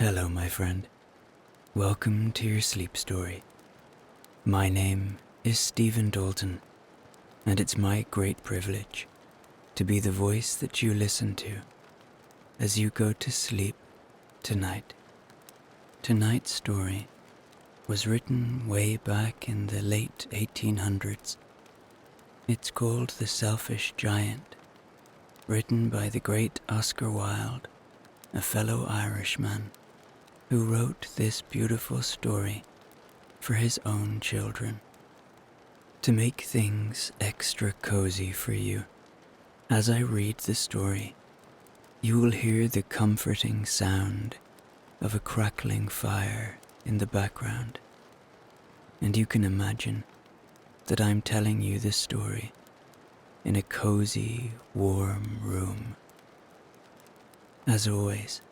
Hello, my friend. Welcome to your sleep story. My name is Stephen Dalton, and it's my great privilege to be the voice that you listen to as you go to sleep tonight. Tonight's story was written way back in the late 1800s. It's called The Selfish Giant, written by the great Oscar Wilde, a fellow Irishman who wrote this beautiful story for his own children. To make things extra cozy for you, as I read the story, you will hear the comforting sound of a crackling fire in the background, and you can imagine that I'm telling you this story in a cozy, warm room. As always,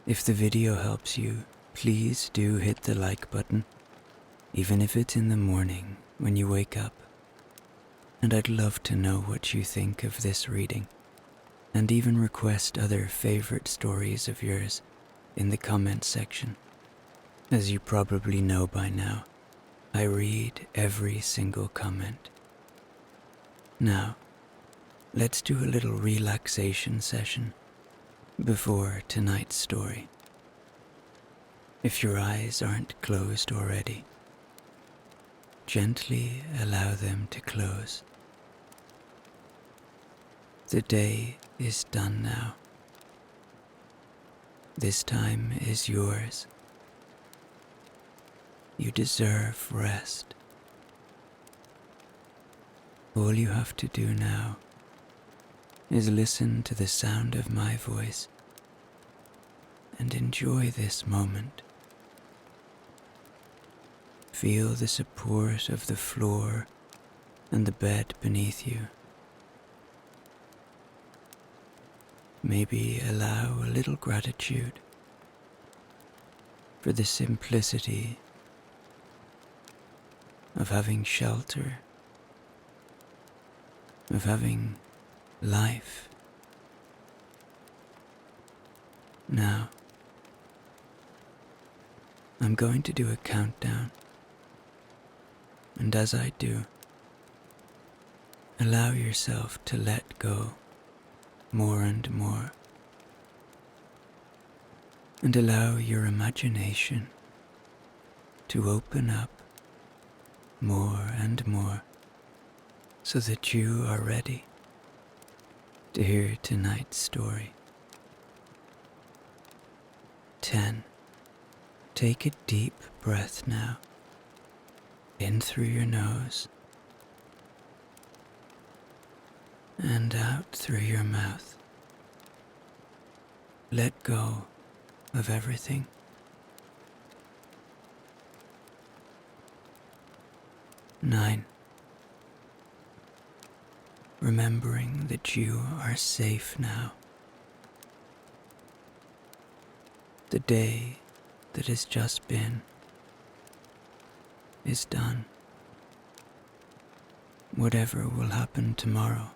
if the video helps you, please do hit the like button, even if it's in the morning when you wake up. And I'd love to know what you think of this reading, and even request other favorite stories of yours in the comments section. As you probably know by now, I read every single comment. Now, let's do a little relaxation session before tonight's story. If your eyes aren't closed already, gently allow them to close. The day is done now. This time is yours. You deserve rest. All you have to do now is listen to the sound of my voice and enjoy this moment. Feel the support of the floor and the bed beneath you. Maybe allow a little gratitude for the simplicity of having shelter, of having life. Now, I'm going to do a countdown, and as I do, allow yourself to let go more and more, and allow your imagination to open up more and more so that you are ready to hear tonight's story. 10. Take a deep breath now, in through your nose and out through your mouth. Let go of everything. 9. Remembering that you are safe now. The day that has just been is done. Whatever will happen tomorrow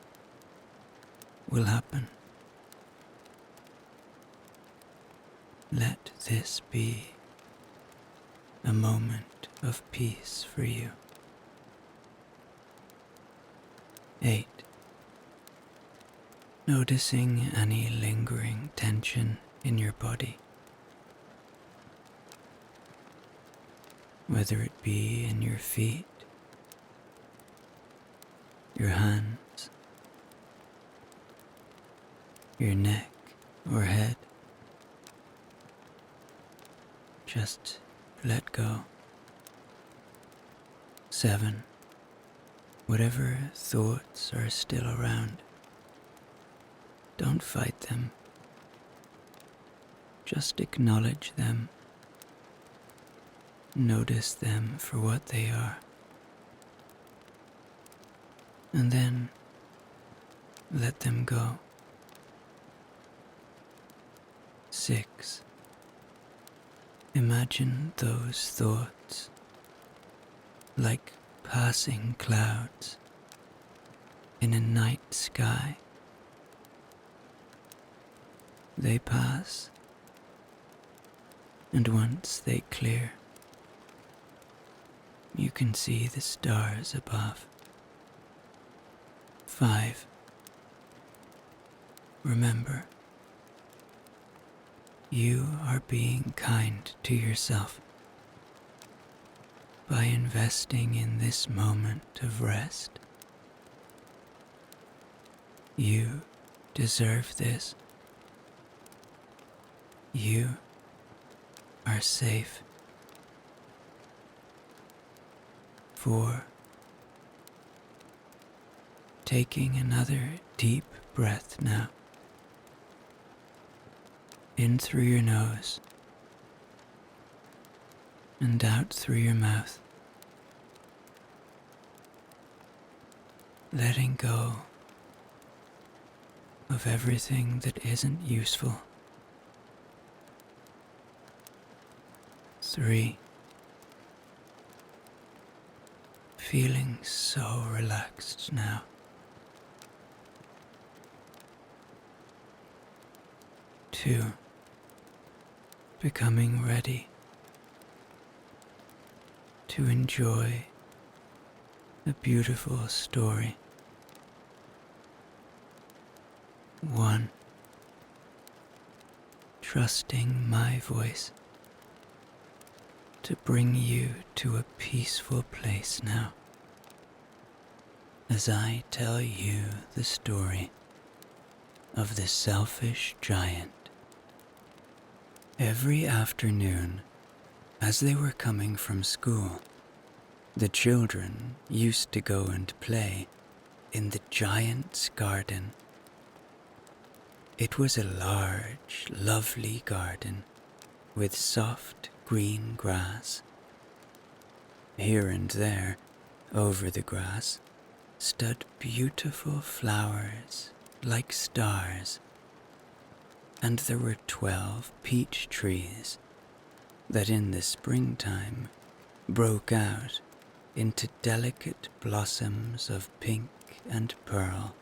will happen. Let this be a moment of peace for you. 8. Noticing any lingering tension in your body, whether it be in your feet, your hands, your neck or head. Just let go. 7. Whatever thoughts are still around, don't fight them. Just acknowledge them. Notice them for what they are. And then let them go. 6. Imagine those thoughts like passing clouds in a night sky. They pass and once they clear, you can see the stars above. 5. Remember, you are being kind to yourself by investing in this moment of rest. You deserve this. You are safe. 4. Taking another deep breath now. In through your nose and out through your mouth. Letting go of everything that isn't useful. 3. Feeling so relaxed now. 2. Becoming ready to enjoy a beautiful story. 1. Trusting my voice to bring you to a peaceful place now, as I tell you the story of the selfish giant. Every afternoon, as they were coming from school, the children used to go and play in the giant's garden. It was a large, lovely garden with soft green grass. Here and there, over the grass, stood beautiful flowers like stars, and there were 12 peach trees that in the springtime broke out into delicate blossoms of pink and pearl,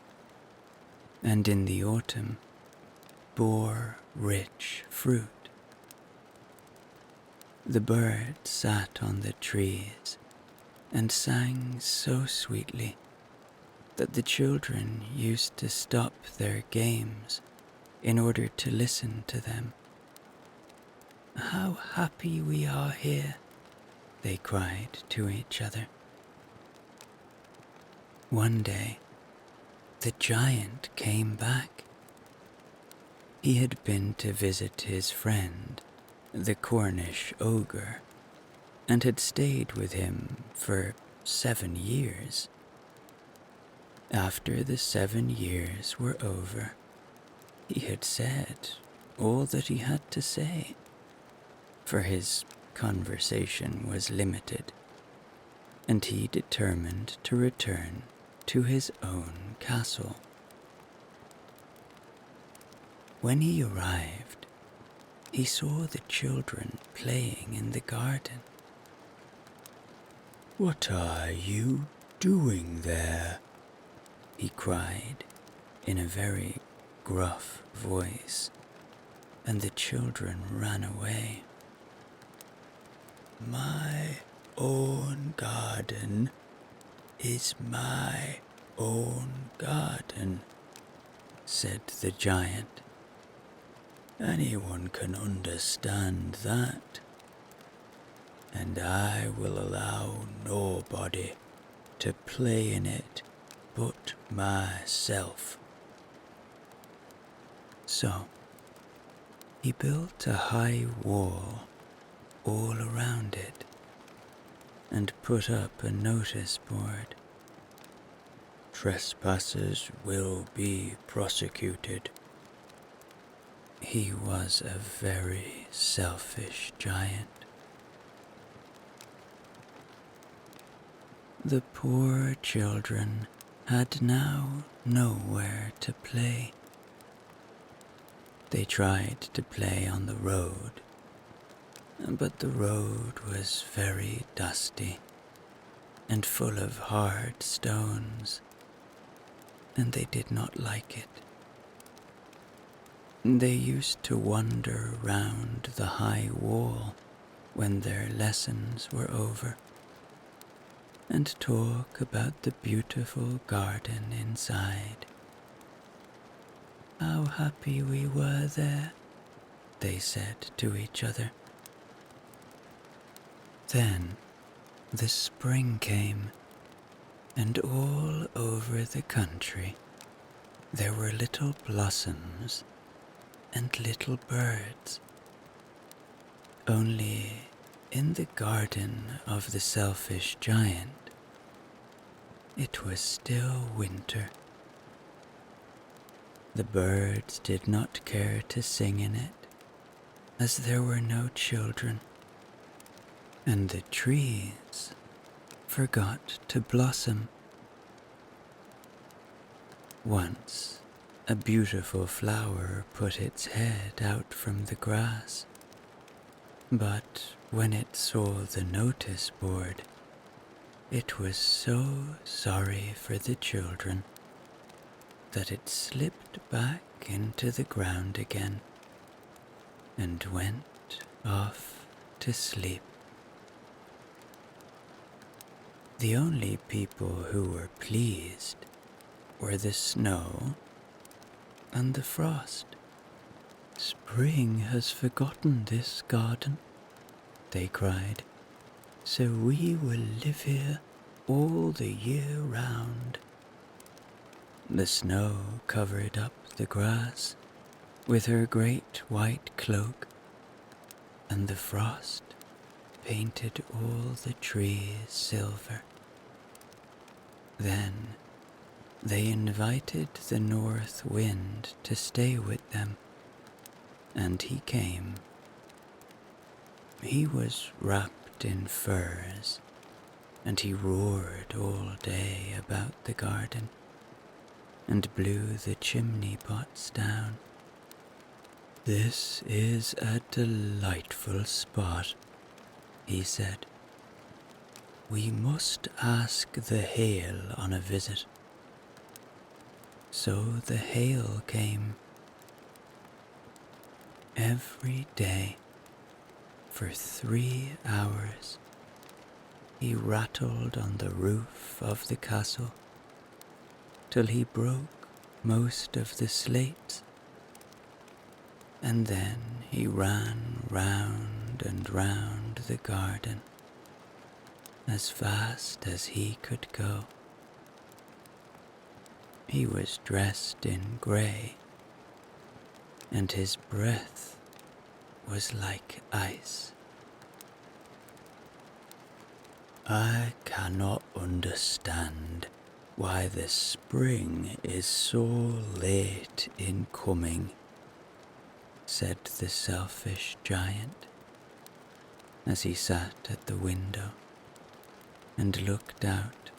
and in the autumn bore rich fruit. The birds sat on the trees and sang so sweetly that the children used to stop their games in order to listen to them. "How happy we are here," they cried to each other. One day, the giant came back. He had been to visit his friend, the Cornish ogre, and had stayed with him for 7 years. After the 7 years were over, he had said all that he had to say, for his conversation was limited, and he determined to return to his own castle. When he arrived, he saw the children playing in the garden. "What are you doing there?" he cried in a very gruff voice, and the children ran away. "My own garden is my own garden," said the giant. "Anyone can understand that, and I will allow nobody to play in it but myself." So he built a high wall all around it and put up a notice board. "Trespassers will be prosecuted." He was a very selfish giant. The poor children had now nowhere to play. They tried to play on the road, but the road was very dusty and full of hard stones, and they did not like it. They used to wander round the high wall when their lessons were over, and talk about the beautiful garden inside. How happy we were there, they said to each other. Then the spring came, and all over the country there were little blossoms and little birds. Only in the garden of the selfish giant, it was still winter. The birds did not care to sing in it, as there were no children, and the trees forgot to blossom. Once a beautiful flower put its head out from the grass, but when it saw the notice board, it was so sorry for the children that it slipped back into the ground again and went off to sleep. The only people who were pleased were the snow and the frost. "Spring has forgotten this garden," they cried, "so we will live here all the year round." The snow covered up the grass with her great white cloak, and the frost painted all the trees silver. Then they invited the north wind to stay with them, and he came. He was wrapped in furs, and he roared all day about the garden, and blew the chimney pots down. "This is a delightful spot," he said. "We must ask the hail on a visit." So the hail came. Every day, for 3 hours, he rattled on the roof of the castle till he broke most of the slates, and then he ran round and round the garden as fast as he could go. He was dressed in grey, and his breath was like ice. "I cannot understand why the spring is so late in coming," said the selfish giant, as he sat at the window and looked out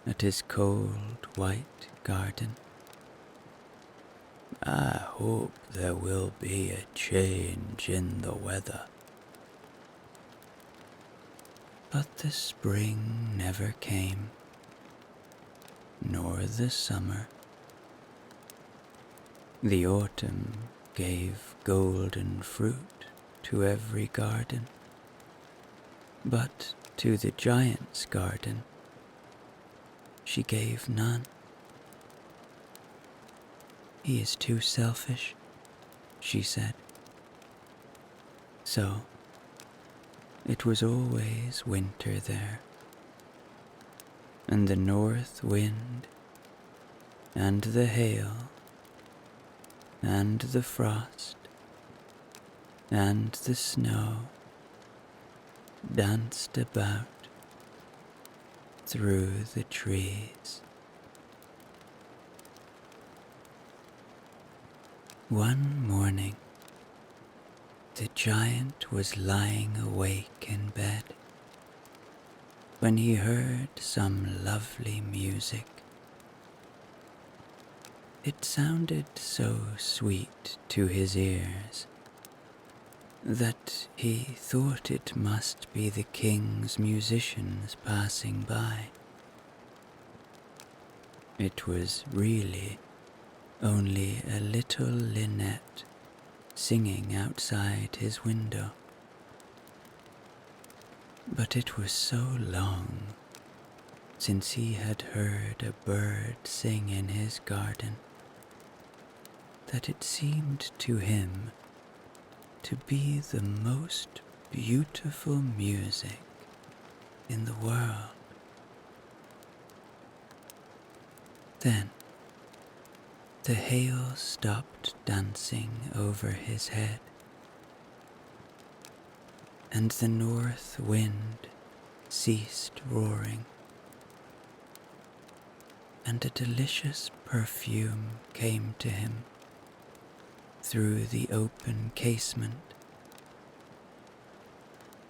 at his cold white garden. "I hope there will be a change in the weather." But the spring never came, nor the summer. The autumn gave golden fruit to every garden, but to the giant's garden she gave none. "He is too selfish," she said. So it was always winter there, and the north wind, and the hail, and the frost, and the snow danced about through the trees. One morning, the giant was lying awake in bed when he heard some lovely music. It sounded so sweet to his ears that he thought it must be the king's musicians passing by. It was really only a little linnet singing outside his window. But it was so long since he had heard a bird sing in his garden that it seemed to him to be the most beautiful music in the world. Then the hail stopped dancing over his head, and the north wind ceased roaring, and a delicious perfume came to him through the open casement.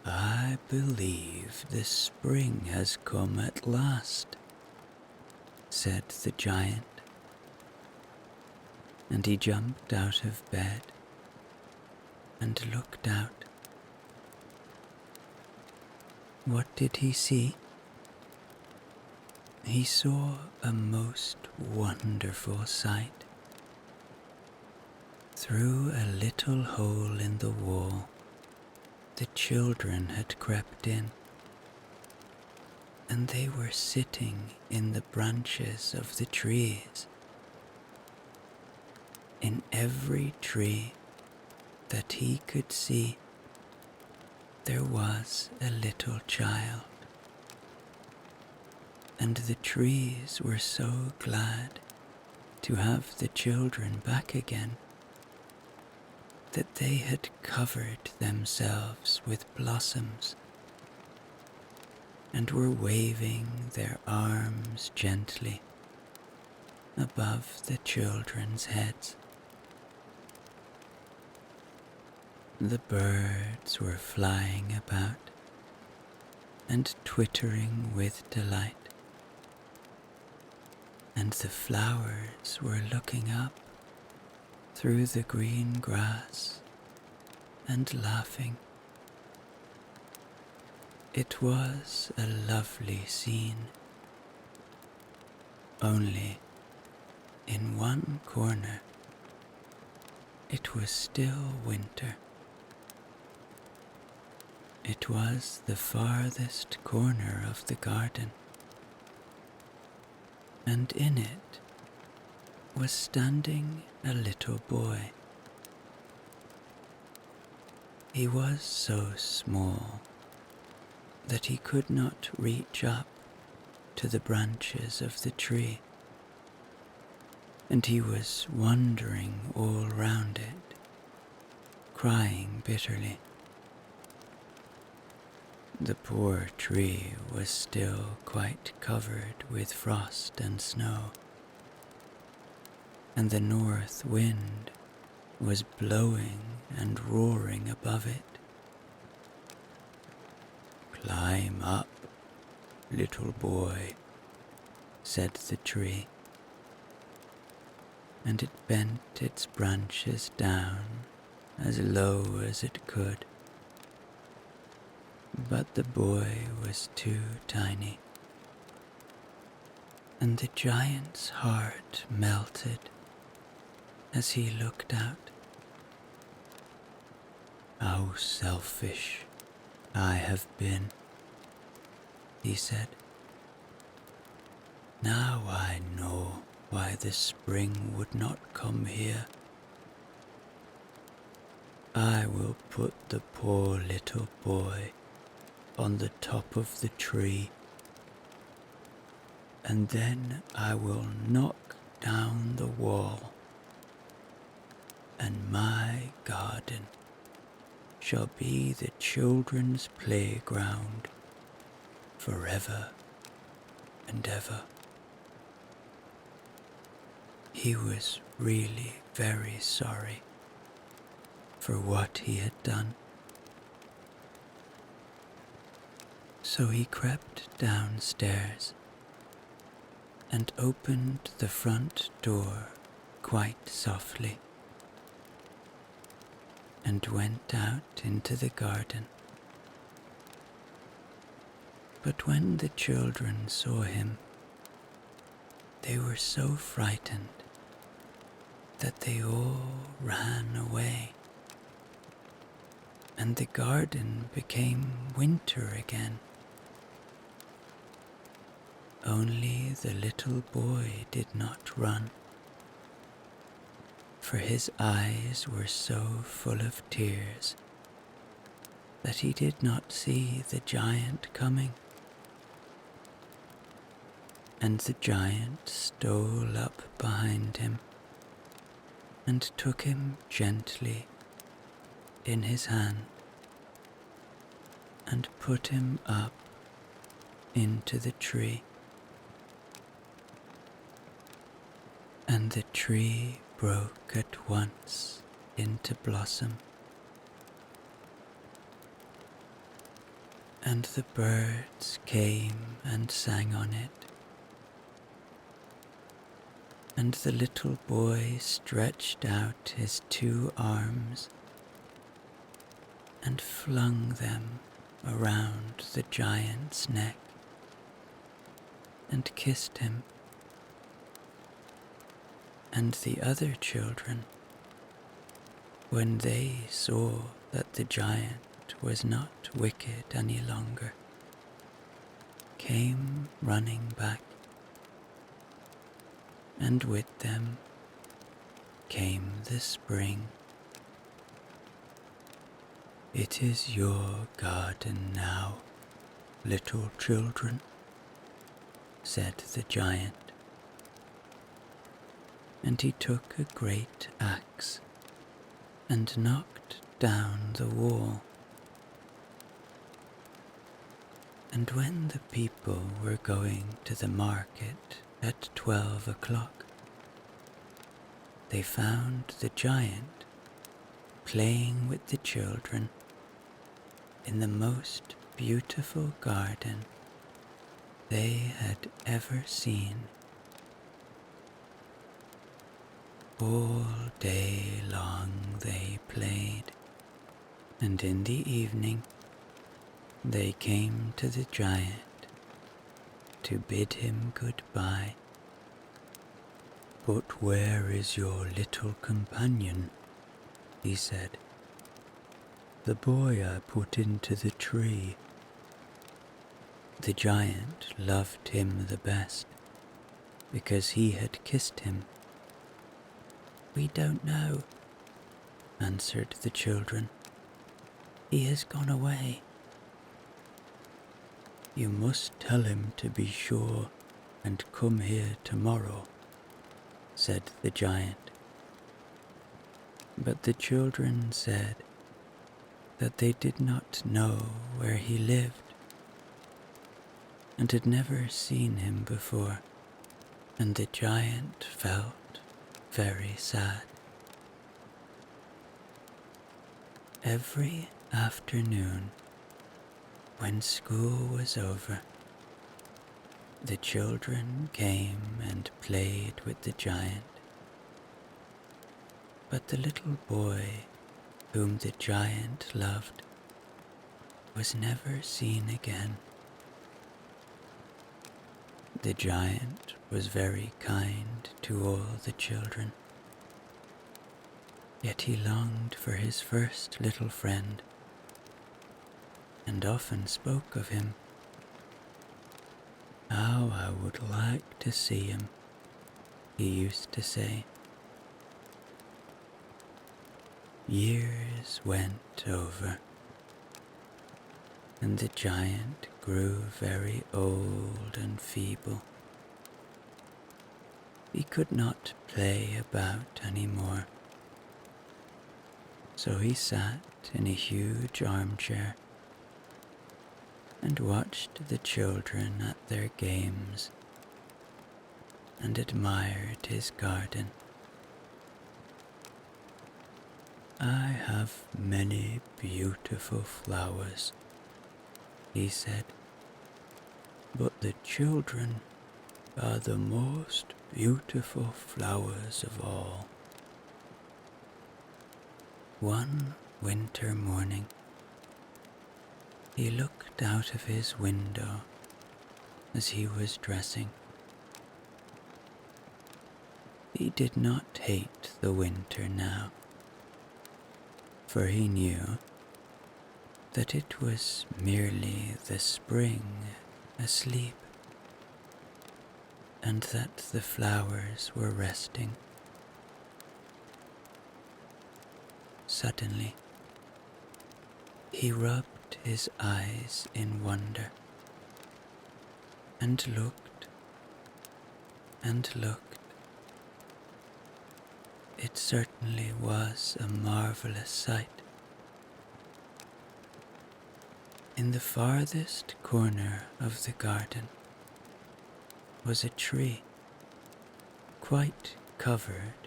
"I believe the spring has come at last," said the giant, and he jumped out of bed and looked out. What did he see? He saw a most wonderful sight. Through a little hole in the wall, the children had crept in, and they were sitting in the branches of the trees. In every tree that he could see, there was a little child, and the trees were so glad to have the children back again that they had covered themselves with blossoms and were waving their arms gently above the children's heads. The birds were flying about and twittering with delight, and the flowers were looking up through the green grass and laughing. It was a lovely scene. Only in one corner it was still winter. It was the farthest corner of the garden, and in it was standing a little boy. He was so small that he could not reach up to the branches of the tree, and he was wandering all round it, crying bitterly. The poor tree was still quite covered with frost and snow, and the north wind was blowing and roaring above it. "Climb up, little boy," said the tree, and it bent its branches down as low as it could. But the boy was too tiny, and the giant's heart melted as he looked out. "How selfish I have been," he said. "Now I know why the spring would not come here. I will put the poor little boy on the top of the tree, and then I will knock down the wall, and my garden shall be the children's playground forever and ever." He was really very sorry for what he had done. So he crept downstairs and opened the front door quite softly and went out into the garden. But when the children saw him, they were so frightened that they all ran away. and the garden became winter again. Only the little boy did not run, for his eyes were so full of tears that he did not see the giant coming. And the giant stole up behind him and took him gently in his hand and put him up into the tree. And the tree broke at once into blossom, and the birds came and sang on it, and the little boy stretched out his 2 arms and flung them around the giant's neck and kissed him. And the other children, when they saw that the giant was not wicked any longer, came running back, and with them came the spring. "It is your garden now, little children," said the giant. And he took a great axe and knocked down the wall. And when the people were going to the market at 12 o'clock, they found the giant playing with the children in the most beautiful garden they had ever seen. All day long they played, and in the evening they came to the giant to bid him goodbye. "But where is your little companion?" he said. "The boy I put into the tree." The giant loved him the best, because he had kissed him. "We don't know," answered the children. "He has gone away." "You must tell him to be sure and come here tomorrow," said the giant. But the children said that they did not know where he lived and had never seen him before, and the giant felt very sad. Every afternoon, when school was over, the children came and played with the giant. But the little boy whom the giant loved was never seen again. The giant was very kind to all the children, yet he longed for his first little friend and often spoke of him. "How I would like to see him," he used to say. Years went over, and the giant grew very old and feeble. He could not play about any more, so he sat in a huge armchair and watched the children at their games and admired his garden. "I have many beautiful flowers," he said, "but the children are the most beautiful flowers of all." One winter morning, he looked out of his window as he was dressing. He did not hate the winter now, for he knew that it was merely the spring asleep, and that the flowers were resting. Suddenly, he rubbed his eyes in wonder, and looked and looked. It certainly was a marvelous sight. In the farthest corner of the garden was a tree, quite covered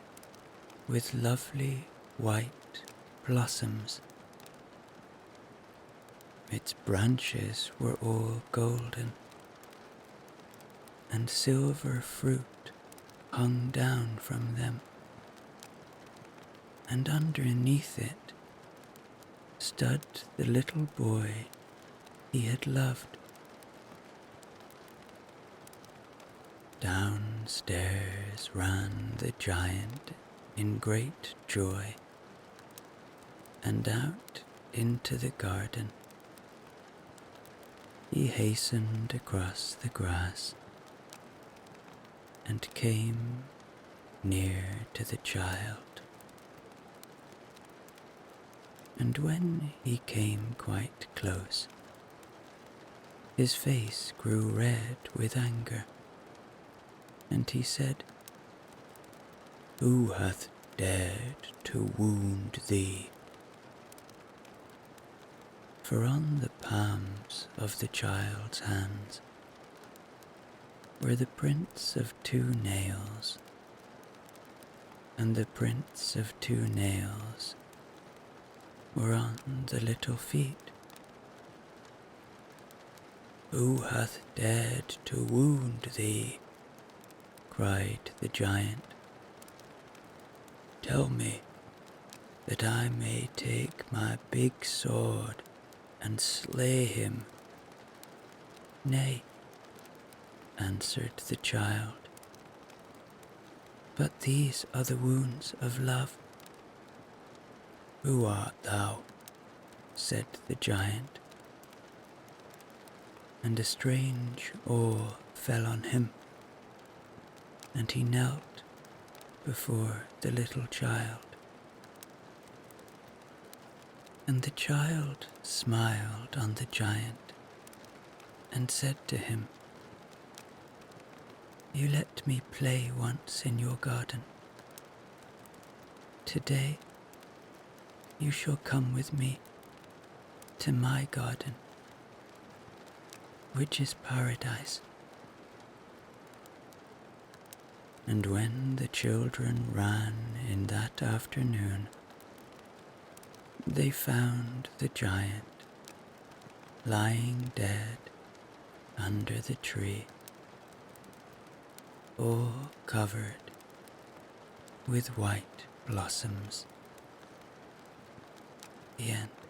with lovely white blossoms. Its branches were all golden, and silver fruit hung down from them, and underneath it stood the little boy he had loved. Downstairs ran the giant in great joy, and out into the garden. He hastened across the grass and came near to the child. And when he came quite close, his face grew red with anger, and he said, "Who hath dared to wound thee?" For on the palms of the child's hands were the prints of 2 nails, and the prints of 2 nails were on the little feet. "Who hath dared to wound thee?" cried the giant. "Tell me, that I may take my big sword and slay him." "Nay," answered the child, "but these are the wounds of love." "Who art thou?" said the giant, and a strange awe fell on him, and he knelt before the little child. And the child smiled on the giant and said to him, "You let me play once in your garden. Today you shall come with me to my garden, which is paradise." And when the children ran in that afternoon, they found the giant lying dead under the tree, all covered with white blossoms. The end.